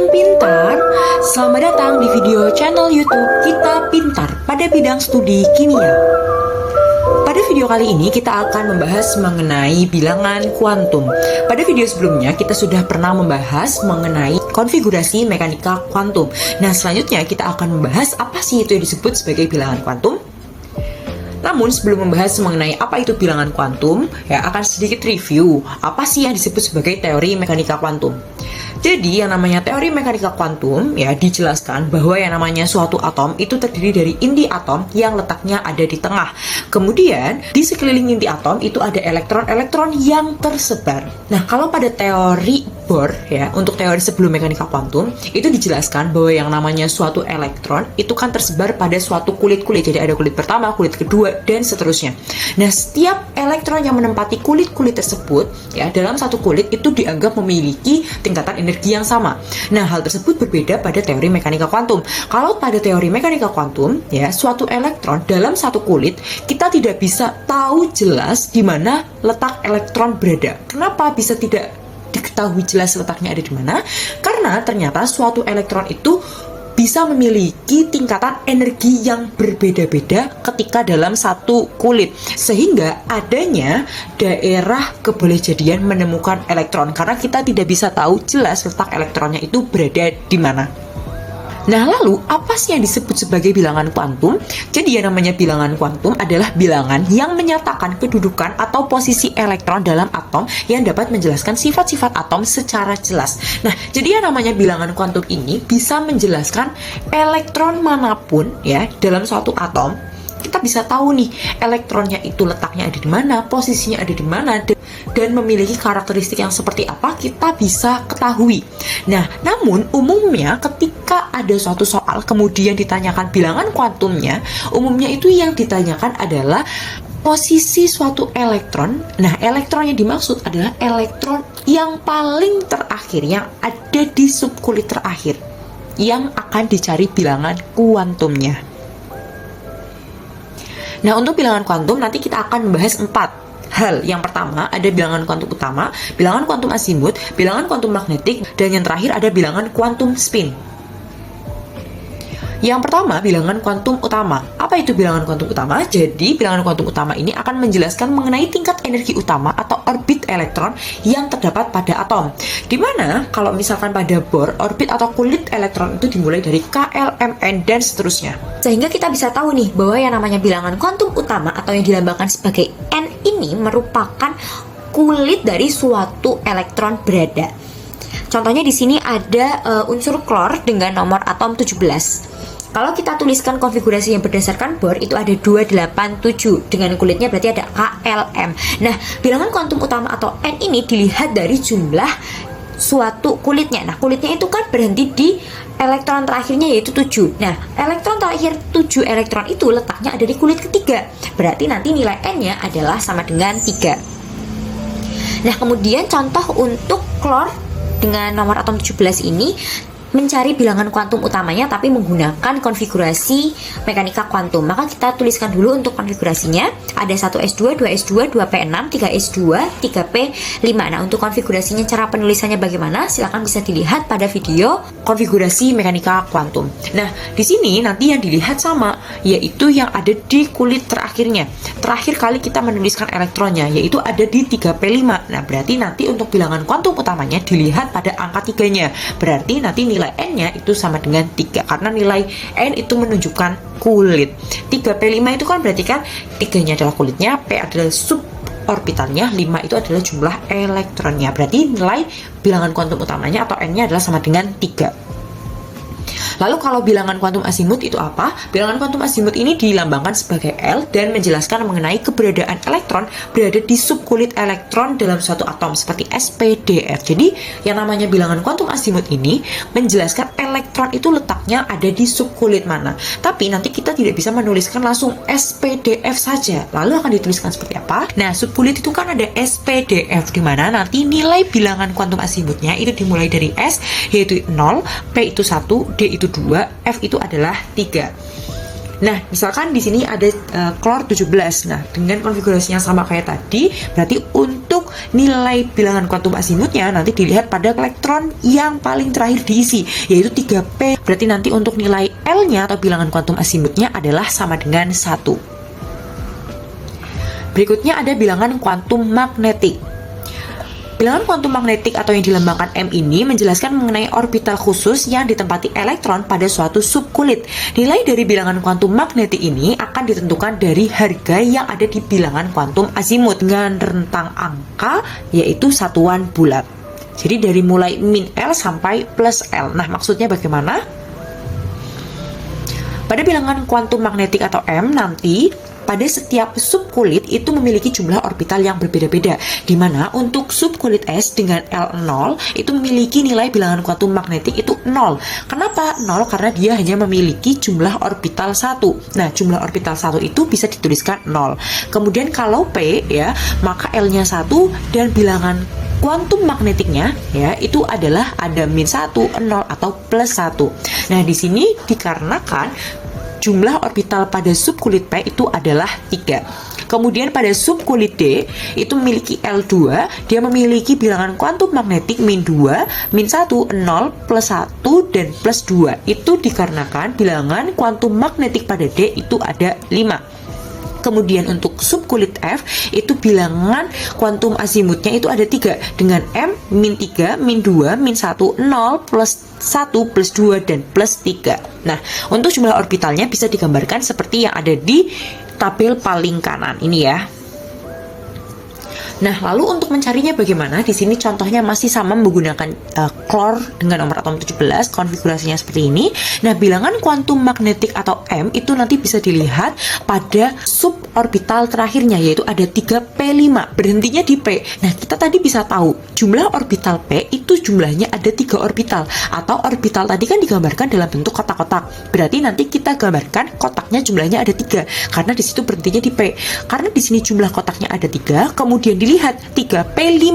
teman pintar, selamat datang di video channel YouTube Kita Pintar pada bidang studi kimia. Pada video kali ini kita akan membahas mengenai bilangan kuantum. Pada video sebelumnya kita sudah pernah membahas mengenai konfigurasi mekanika kuantum. Nah, selanjutnya kita akan membahas apa sih itu yang disebut sebagai bilangan kuantum. Namun sebelum membahas mengenai apa itu bilangan kuantum, akan sedikit review apa sih yang disebut sebagai teori mekanika kuantum. Jadi yang namanya teori mekanika kuantum dijelaskan bahwa yang namanya suatu atom itu terdiri dari inti atom yang letaknya ada di tengah. Kemudian di sekeliling inti atom itu ada elektron-elektron yang tersebar. Nah, kalau pada teori Bohr untuk teori sebelum mekanika kuantum itu dijelaskan bahwa yang namanya suatu elektron itu kan tersebar pada suatu kulit-kulit. Jadi ada kulit pertama, kulit kedua, dan seterusnya. Nah, setiap elektron yang menempati kulit-kulit tersebut dalam satu kulit itu dianggap memiliki tingkatan energi yang sama. Nah, hal tersebut berbeda pada teori mekanika kuantum. Kalau pada teori mekanika kuantum suatu elektron dalam satu kulit kita tidak bisa tahu jelas di mana letak elektron berada. Kenapa bisa tidak diketahui jelas letaknya ada di mana? Karena ternyata suatu elektron itu bisa memiliki tingkatan energi yang berbeda-beda ketika dalam satu kulit, sehingga adanya daerah kebolehjadian menemukan elektron karena kita tidak bisa tahu jelas letak elektronnya itu berada di mana. Nah, lalu apa sih yang disebut sebagai bilangan kuantum? Jadi yang namanya bilangan kuantum adalah bilangan yang menyatakan kedudukan atau posisi elektron dalam atom yang dapat menjelaskan sifat-sifat atom secara jelas. Nah, jadi yang namanya bilangan kuantum ini bisa menjelaskan elektron manapun dalam suatu atom. Kita bisa tahu nih elektronnya itu letaknya ada di mana, posisinya ada di mana, dan memiliki karakteristik yang seperti apa kita bisa ketahui. Nah, namun umumnya ketika ada suatu soal kemudian ditanyakan bilangan kuantumnya, umumnya itu yang ditanyakan adalah posisi suatu elektron. Nah, elektron yang dimaksud adalah elektron yang paling terakhir, yang ada di subkulit terakhir, yang akan dicari bilangan kuantumnya. Nah, untuk bilangan kuantum nanti kita akan membahas 4 hal. Yang pertama ada bilangan kuantum utama, bilangan kuantum azimut, bilangan kuantum magnetik, dan yang terakhir ada bilangan kuantum spin. Yang pertama, bilangan kuantum utama. Apa itu bilangan kuantum utama? Jadi, bilangan kuantum utama ini akan menjelaskan mengenai tingkat energi utama atau orbit elektron yang terdapat pada atom. Dimana, kalau misalkan pada Bohr, orbit atau kulit elektron itu dimulai dari K, L, M, N, dan seterusnya. Sehingga kita bisa tahu nih, bahwa yang namanya bilangan kuantum utama atau yang dilambangkan sebagai N ini merupakan kulit dari suatu elektron berada. Contohnya di sini ada unsur klor dengan nomor atom 17. Kalau kita tuliskan konfigurasi yang berdasarkan Bohr itu ada 287 dengan kulitnya berarti ada KLM. Nah, bilangan kuantum utama atau N ini dilihat dari jumlah suatu kulitnya. Nah, kulitnya itu kan berhenti di elektron terakhirnya yaitu 7. Nah, elektron terakhir 7 elektron itu letaknya ada di kulit ketiga. Berarti nanti nilai N-nya adalah sama dengan 3. Nah, kemudian contoh untuk klor dengan nomor atom 17 ini mencari bilangan kuantum utamanya tapi menggunakan konfigurasi mekanika kuantum. Maka kita tuliskan dulu untuk konfigurasinya. Ada 1s2, 2s2, 2p6, 3s2, 3p5. Nah, untuk konfigurasinya cara penulisannya bagaimana? Silahkan bisa dilihat pada video konfigurasi mekanika kuantum. Nah, di sini nanti yang dilihat sama, yaitu yang ada di kulit terakhirnya. Terakhir kali kita menuliskan elektronnya, yaitu ada di 3p5. Nah, berarti nanti untuk bilangan kuantum utamanya dilihat pada angka 3-nya. Berarti nanti nilai N-nya itu sama dengan 3 karena nilai N itu menunjukkan kulit. 3p5 itu kan berarti kan 3-nya adalah kulitnya, P adalah suborbitalnya, 5 itu adalah jumlah elektronnya. Berarti nilai bilangan kuantum utamanya atau N-nya adalah sama dengan 3. Lalu kalau bilangan kuantum azimut itu apa? Bilangan kuantum azimut ini dilambangkan sebagai L dan menjelaskan mengenai keberadaan elektron berada di subkulit elektron dalam suatu atom seperti S, P, D, F. Jadi yang namanya bilangan kuantum azimut ini menjelaskan elektron itu letaknya ada di subkulit mana. Tapi nanti kita tidak bisa menuliskan langsung S, P, D, F saja. Lalu akan dituliskan seperti apa? Nah, subkulit itu kan ada S, P, D, F, di mana nanti nilai bilangan kuantum azimutnya itu dimulai dari S yaitu 0, P itu 1, D itu 2, F itu adalah 3. Nah, misalkan di sini ada klor 17. Nah, dengan konfigurasi yang sama kayak tadi, berarti untuk nilai bilangan kuantum azimutnya nanti dilihat pada elektron yang paling terakhir diisi, yaitu 3p. Berarti nanti untuk nilai L-nya atau bilangan kuantum azimutnya adalah sama dengan 1. Berikutnya ada bilangan kuantum magnetik. Bilangan kuantum magnetik atau yang dilambangkan M ini menjelaskan mengenai orbital khusus yang ditempati elektron pada suatu subkulit. Nilai dari bilangan kuantum magnetik ini akan ditentukan dari harga yang ada di bilangan kuantum azimut dengan rentang angka yaitu satuan bulat. Jadi dari mulai min L sampai plus L. Nah, maksudnya bagaimana? Pada bilangan kuantum magnetik atau M nanti pada setiap subkulit itu memiliki jumlah orbital yang berbeda-beda, di mana untuk subkulit S dengan L0 itu memiliki nilai bilangan kuantum magnetik itu 0. Kenapa 0? Karena dia hanya memiliki jumlah orbital 1. Nah, jumlah orbital 1 itu bisa dituliskan 0. Kemudian kalau P ya, maka L-nya 1 dan bilangan kuantum magnetiknya ya itu adalah ada min 1, 0 atau plus 1. Nah, di sini dikarenakan jumlah orbital pada subkulit P itu adalah 3. Kemudian pada subkulit D itu memiliki L2, dia memiliki bilangan kuantum magnetik min 2, min 1, 0, plus 1, dan plus 2. Itu dikarenakan bilangan kuantum magnetik pada D itu ada 5. Kemudian untuk subkulit F itu bilangan kuantum azimutnya itu ada 3 dengan M min 3, min 2, min 1, 0, plus 1, plus 2, dan plus 3. Nah, untuk jumlah orbitalnya bisa digambarkan seperti yang ada di tabel paling kanan ini ya. Nah, lalu untuk mencarinya bagaimana? Di sini contohnya masih sama menggunakan klor dengan nomor atom 17, konfigurasinya seperti ini. Nah, bilangan kuantum magnetik atau M itu nanti bisa dilihat pada suborbital terakhirnya, yaitu ada 3p5, berhentinya di P. Nah, kita tadi bisa tahu jumlah orbital P itu jumlahnya ada 3 orbital, atau orbital tadi kan digambarkan dalam bentuk kotak-kotak. Berarti nanti kita gambarkan kotaknya jumlahnya ada 3, karena di situ berhentinya di P. Karena di sini jumlah kotaknya ada 3, kemudian dilihat 3p5.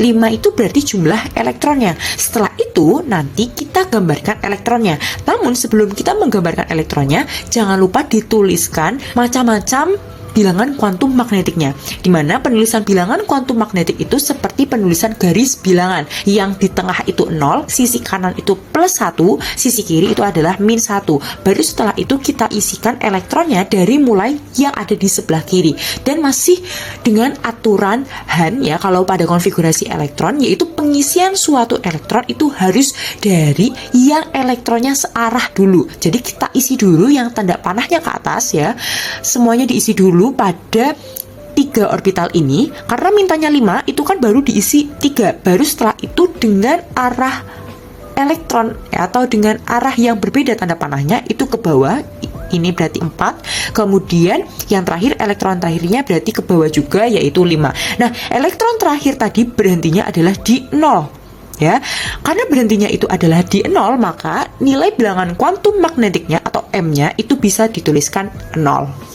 5 itu berarti jumlah elektronnya. Setelah itu nanti kita gambarkan elektronnya. Namun sebelum kita menggambarkan elektronnya, jangan lupa dituliskan macam-macam bilangan kuantum magnetiknya, di mana penulisan bilangan kuantum magnetik itu seperti penulisan garis bilangan, yang di tengah itu 0, sisi kanan itu plus 1, sisi kiri itu adalah min 1. Baru setelah itu kita isikan elektronnya dari mulai yang ada di sebelah kiri, dan masih dengan aturan Han ya, kalau pada konfigurasi elektron, yaitu pengisian suatu elektron itu harus dari yang elektronnya searah dulu. Jadi kita isi dulu yang tanda panahnya ke atas ya, semuanya diisi dulu pada 3 orbital ini, karena mintanya 5 itu kan baru diisi 3, baru setelah itu dengan arah elektron ya, atau dengan arah yang berbeda tanda panahnya itu ke bawah. Ini berarti 4, kemudian yang terakhir elektron terakhirnya berarti ke bawah juga, yaitu 5. Nah, elektron terakhir tadi berhentinya adalah di 0 ya. Karena berhentinya itu adalah di 0, maka nilai bilangan kuantum magnetiknya atau M-nya itu bisa dituliskan 0.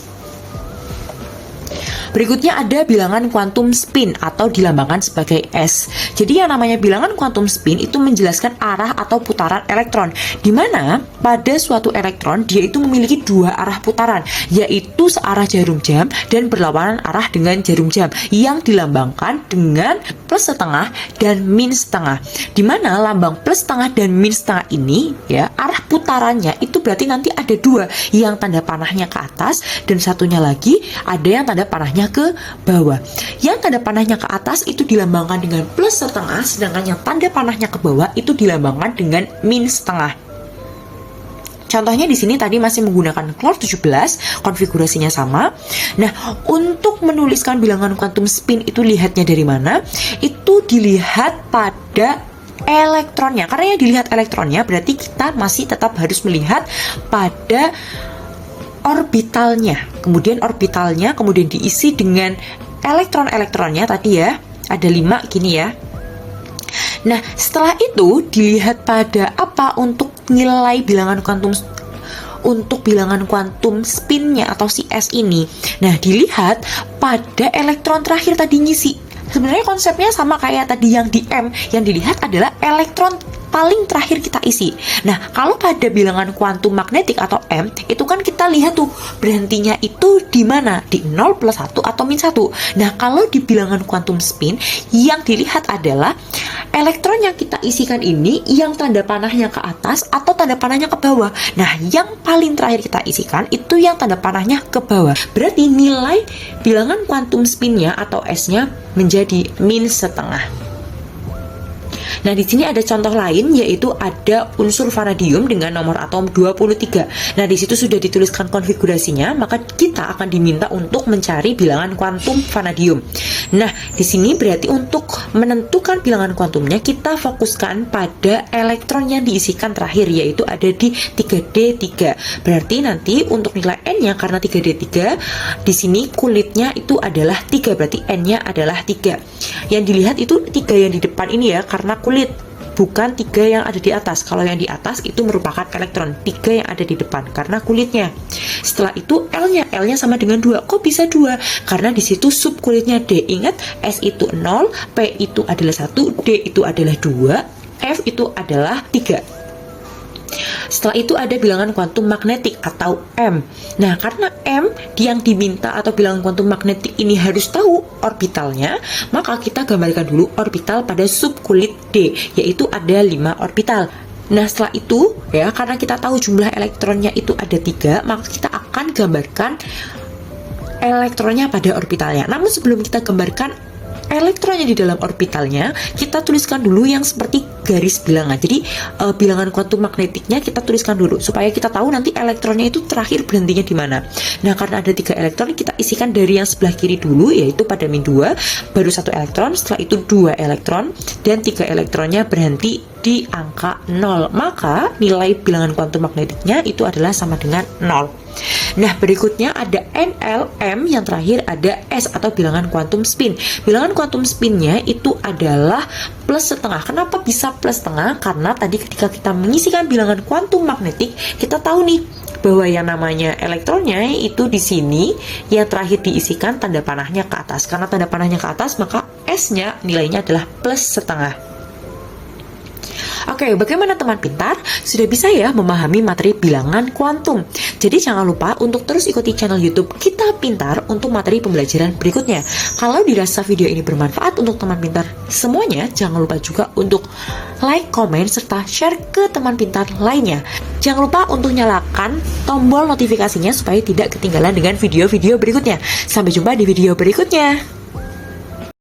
Berikutnya ada bilangan kuantum spin atau dilambangkan sebagai S. Jadi yang namanya bilangan kuantum spin itu menjelaskan arah atau putaran elektron, di mana pada suatu elektron dia itu memiliki 2 arah putaran, yaitu searah jarum jam dan berlawanan arah dengan jarum jam, yang dilambangkan dengan plus setengah dan min setengah. Di mana lambang plus setengah dan min setengah ini ya, arah putarannya itu berarti nanti ada 2, yang tanda panahnya ke atas dan satunya lagi ada yang tanda panahnya ke bawah. Yang tanda panahnya ke atas itu dilambangkan dengan plus setengah, sedangkan yang tanda panahnya ke bawah itu dilambangkan dengan min setengah. Contohnya di sini tadi masih menggunakan klor 17, konfigurasinya sama. Nah, untuk menuliskan bilangan kuantum spin itu lihatnya dari mana? Itu dilihat pada elektronnya. Karena yang dilihat elektronnya berarti kita masih tetap harus melihat pada orbitalnya. Kemudian orbitalnya kemudian diisi dengan elektron-elektronnya tadi ya, ada 5 gini ya. Nah, setelah itu dilihat pada apa untuk nilai bilangan kuantum, untuk bilangan kuantum spinnya atau si S ini. Nah, dilihat pada elektron terakhir tadi ngisi. Sebenarnya konsepnya sama kayak tadi yang di M, yang dilihat adalah elektron paling terakhir kita isi. Nah, kalau pada bilangan kuantum magnetik atau M, itu kan kita lihat tuh berhentinya itu di mana? Di 0, plus 1, atau min 1. Nah, kalau di bilangan kuantum spin, yang dilihat adalah elektron yang kita isikan ini yang tanda panahnya ke atas atau tanda panahnya ke bawah. Nah, yang paling terakhir kita isikan itu yang tanda panahnya ke bawah. Berarti nilai bilangan kuantum spinnya atau S-nya menjadi min setengah. Nah, di sini ada contoh lain, yaitu ada unsur vanadium dengan nomor atom 23. Nah, di situ sudah dituliskan konfigurasinya, maka kita akan diminta untuk mencari bilangan kuantum vanadium. Nah, di sini berarti untuk menentukan bilangan kuantumnya, kita fokuskan pada elektron yang diisikan terakhir, yaitu ada di 3D3. Berarti nanti untuk nilai N-nya, karena 3D3, di sini kulitnya itu adalah 3, berarti N-nya adalah 3. Yang dilihat itu 3 yang di depan ini ya, karena kulit, bukan 3 yang ada di atas. Kalau yang di atas itu merupakan elektron, 3 yang ada di depan karena kulitnya. Setelah itu L-nya sama dengan 2. Kok bisa 2? Karena di situ sub kulitnya D. Ingat, S itu 0, P itu adalah 1, D itu adalah 2, F itu adalah 3. Setelah itu ada bilangan kuantum magnetik atau M. Nah, karena M yang diminta atau bilangan kuantum magnetik ini harus tahu orbitalnya, maka kita gambarkan dulu orbital pada subkulit D, yaitu ada 5 orbital. Nah, setelah itu ya, karena kita tahu jumlah elektronnya itu ada 3, maka kita akan gambarkan elektronnya pada orbitalnya. Namun sebelum kita gambarkan elektronnya di dalam orbitalnya, kita tuliskan dulu yang seperti garis bilangan. Jadi bilangan kuantum magnetiknya kita tuliskan dulu supaya kita tahu nanti elektronnya itu terakhir berhentinya di mana. Nah, karena ada 3 elektron, kita isikan dari yang sebelah kiri dulu, yaitu pada min 2, baru 1 elektron, setelah itu 2 elektron, dan 3 elektronnya berhenti di angka 0. Maka nilai bilangan kuantum magnetiknya itu adalah sama dengan 0. Nah, berikutnya ada NLM, yang terakhir ada S atau bilangan kuantum spin. Bilangan kuantum spinnya itu adalah plus setengah. Kenapa bisa plus setengah? Karena tadi ketika kita mengisikan bilangan kuantum magnetik, kita tahu nih bahwa yang namanya elektronnya itu di sini yang terakhir diisikan tanda panahnya ke atas. Karena tanda panahnya ke atas, maka S-nya nilainya adalah plus setengah. Oke, bagaimana teman pintar? Sudah bisa ya memahami materi bilangan kuantum? Jadi jangan lupa untuk terus ikuti channel YouTube Kita Pintar untuk materi pembelajaran berikutnya. Kalau dirasa video ini bermanfaat untuk teman pintar semuanya, jangan lupa juga untuk like, komen, serta share ke teman pintar lainnya. Jangan lupa untuk nyalakan tombol notifikasinya supaya tidak ketinggalan dengan video-video berikutnya. Sampai jumpa di video berikutnya.